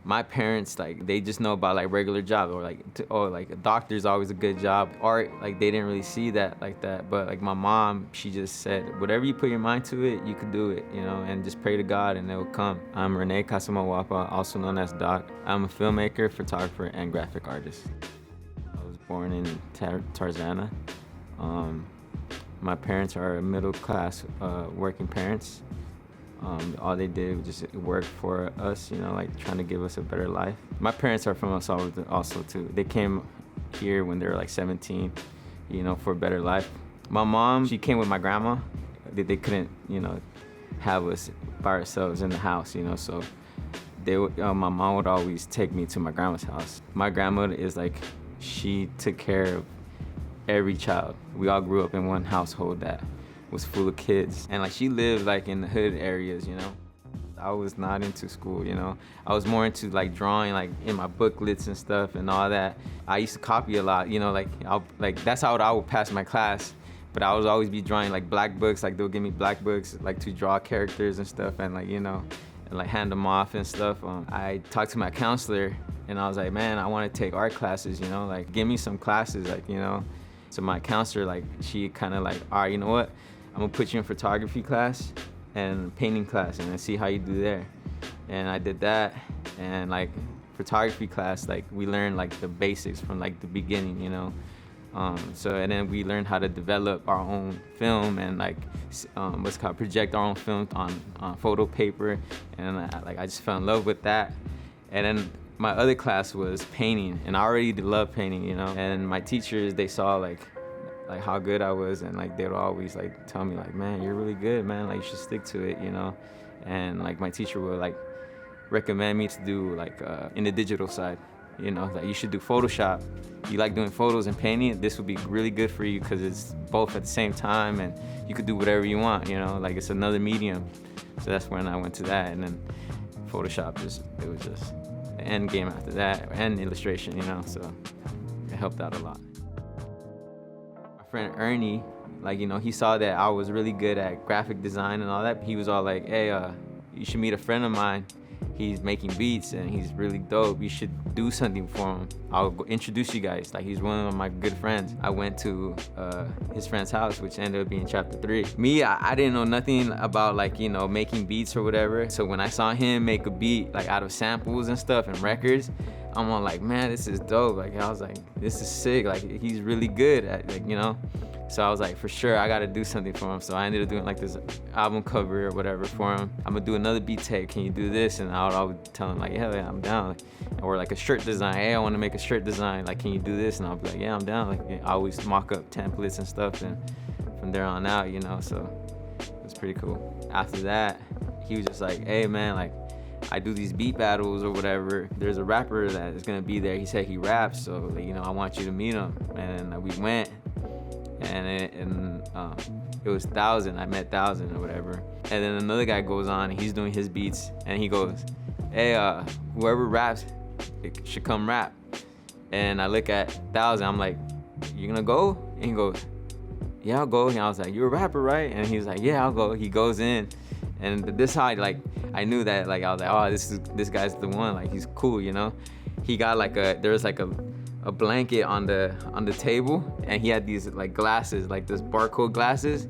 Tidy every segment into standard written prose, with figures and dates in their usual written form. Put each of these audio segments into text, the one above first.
My parents, like, they just know about like regular jobs, or like a doctor's always a good job. Art, like, they didn't really see that like that. But like my mom, she just said, whatever you put your mind to it, you could do it, you know, and just pray to God and it will come. I'm Rene Casamalhuapa, also known as Doc. I'm a filmmaker, photographer, and graphic artist. I was born in Tarzana. My parents are middle class working parents. All they did was just work for us, you know, like trying to give us a better life. My parents are from El Salvador also too. They came here when they were like 17, you know, for a better life. My mom, she came with my grandma. They couldn't, you know, have us by ourselves in the house, you know, so my mom would always take me to my grandma's house. My grandmother is like, she took care of every child. We all grew up in one household that was full of kids, and like she lived like in the hood areas, you know. I was not into school, you know. I was more into like drawing, like in my booklets and stuff and all that. I used to copy a lot, you know, like that's how I would pass my class. But I would always be drawing like black books, like they'll give me black books like to draw characters and stuff, and like, you know, and like hand them off and stuff. I talked to my counselor and I was like, man, I want to take art classes, you know, like give me some classes, like, you know. So my counselor, like, she kind of like, all right, you know what? I'm gonna put you in photography class and painting class and then see how you do there. And I did that, and like photography class, like we learned like the basics from like the beginning, you know. And then we learned how to develop our own film and like what's called project our own film on photo paper, and I just fell in love with that. And then my other class was painting, and I already love painting, you know. And my teachers, they saw like how good I was, and like they would always like tell me like, man, you're really good, man, like you should stick to it, you know. And like my teacher would like recommend me to do like in the digital side, you know, like you should do Photoshop. You like doing photos and painting, this would be really good for you because it's both at the same time and you could do whatever you want, you know, like it's another medium. So that's when I went to that, and then Photoshop, it was just the end game after that, and illustration, you know, so it helped out a lot. Friend Ernie, like, you know, he saw that I was really good at graphic design and all that. He was all like, hey, you should meet a friend of mine. He's making beats and he's really dope. You should do something for him. I'll go introduce you guys. Like, he's one of my good friends. I went to his friend's house, which ended up being chapter 3. Me, I didn't know nothing about like, you know, making beats or whatever. So when I saw him make a beat like out of samples and stuff and records, I'm all like, man, this is dope. Like, I was like, this is sick. Like, he's really good at, like, you know. So I was like, for sure, I gotta do something for him. So I ended up doing like this album cover or whatever for him. I'm gonna do another beat tape. Can you do this? And I would tell him like, hell yeah, I'm down. Or like a shirt design. Hey, I want to make a shirt design. Like, can you do this? And I'll be like, yeah, I'm down. Like, I always mock up templates and stuff. And from there on out, you know. So it was pretty cool. After that, he was just like, hey man, like, I do these beat battles or whatever. There's a rapper that is gonna be there. He said he raps, so like, you know, I want you to meet him. And we went, and it was 1000. I met 1000 or whatever. And then another guy goes on, and he's doing his beats, and he goes, hey, whoever raps, it should come rap. And I look at 1000. I'm like, you gonna go? And he goes, yeah, I'll go. And I was like, you're a rapper, right? And he's like, yeah, I'll go. He goes in, and this how I knew that, like, I was like, oh, this guy's the one. Like, he's cool, you know. He got like there's like a blanket on the table, and he had these like glasses, like this barcode glasses,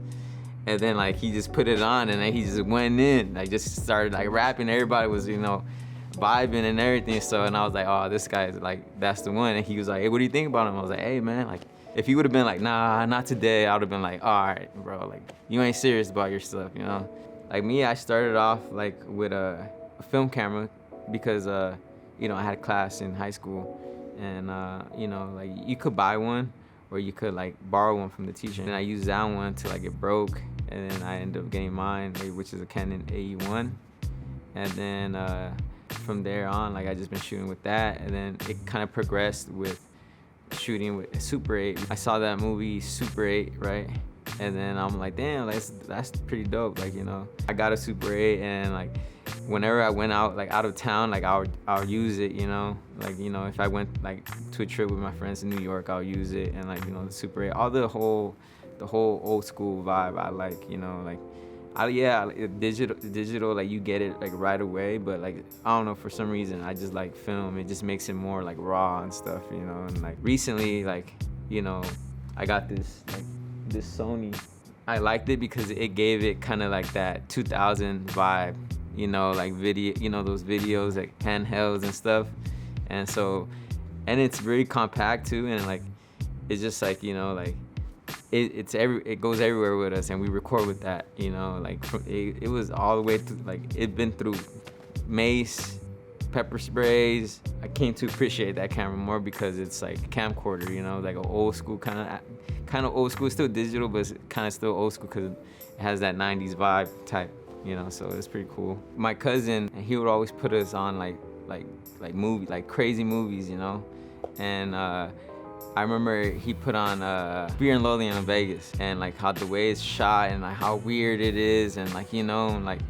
and then like he just put it on, and then he just went in, like just started like rapping. Everybody was, you know, vibing and everything. So, and I was like, oh, this guy's like, that's the one. And he was like, hey, what do you think about him? I was like, hey man, like, if he would have been like, nah, not today, I would have been like, all right, bro, like, you ain't serious about your stuff, you know. Like me, I started off like with a film camera because you know, I had a class in high school, and you know, like, you could buy one or you could like borrow one from the teacher. And I used that one till like it broke, and then I ended up getting mine, which is a Canon AE1. And then from there on, like, I just been shooting with that, and then it kind of progressed with shooting with Super 8. I saw that movie Super 8, right? And then I'm like, damn, that's pretty dope, like, you know. I got a Super 8, and like, whenever I went out, like, out of town, like, I'll use it, you know. Like, you know, if I went like to a trip with my friends in New York, I'll use it. And like, you know, the Super 8, all the whole old school vibe I like, you know. Like, Yeah, digital, like you get it like right away, but like I don't know, for some reason I just like film. It just makes it more like raw and stuff, you know. And like recently, like, you know, I got this Sony. I liked it because it gave it kind of like that 2000 vibe, you know, like video, you know, those videos like handhelds and stuff. And so, and it's very compact too, and like it's just like, you know, like it goes everywhere with us, and we record with that, you know. Like it was all the way through, like it been through mace, pepper sprays. I came to appreciate that camera more because it's like a camcorder, you know, like an old school kind of old school. It's still digital, but it's kind of still old school because it has that 90s vibe type, you know. So it's pretty cool. My cousin, he would always put us on like movie, like crazy movies, you know. And I remember he put on Fear and Loathing in Vegas, and like how the way it's shot and like how weird it is, and like, you know, and like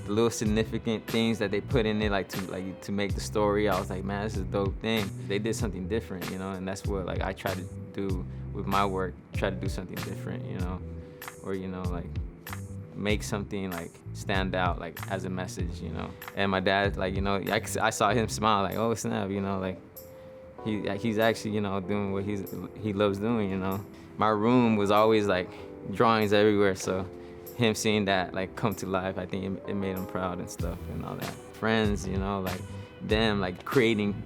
the little significant things that they put in it, like to make the story. I was like, man, this is a dope thing. They did something different, you know, and that's what like I try to do with my work. Try to do something different, you know, or, you know, like make something like stand out, like as a message, you know. And my dad, like, you know, I saw him smile, like, oh snap, you know, like he's actually, you know, doing what he loves doing, you know. My room was always like drawings everywhere, so him seeing that like come to life, I think it made him proud and stuff and all that. Friends, you know, like them like creating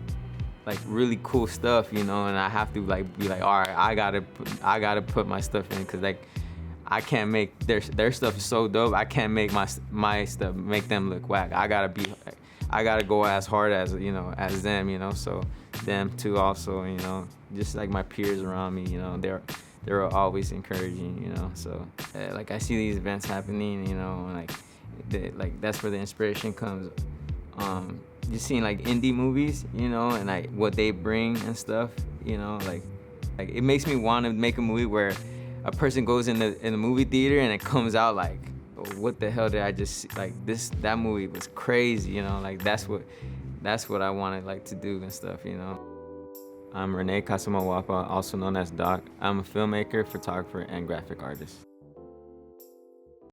like really cool stuff, you know, and I have to like be like, all right, I gotta put my stuff in, because like I can't make their stuff is so dope. I can't make my stuff make them look whack. I gotta go as hard as, you know, as them, you know. So them too also, you know, just like my peers around me, you know, they're always encouraging, you know. So like I see these events happening, you know, and like that's where the inspiration comes. Just seeing like indie movies, you know, and like what they bring and stuff, you know, like it makes me want to make a movie where a person goes in the movie theater and it comes out like, what the hell did I just see? Like that movie was crazy, you know. Like that's what I wanted like to do and stuff, you know. I'm Rene Casamalhuapa, also known as Doc. I'm a filmmaker, photographer, and graphic artist.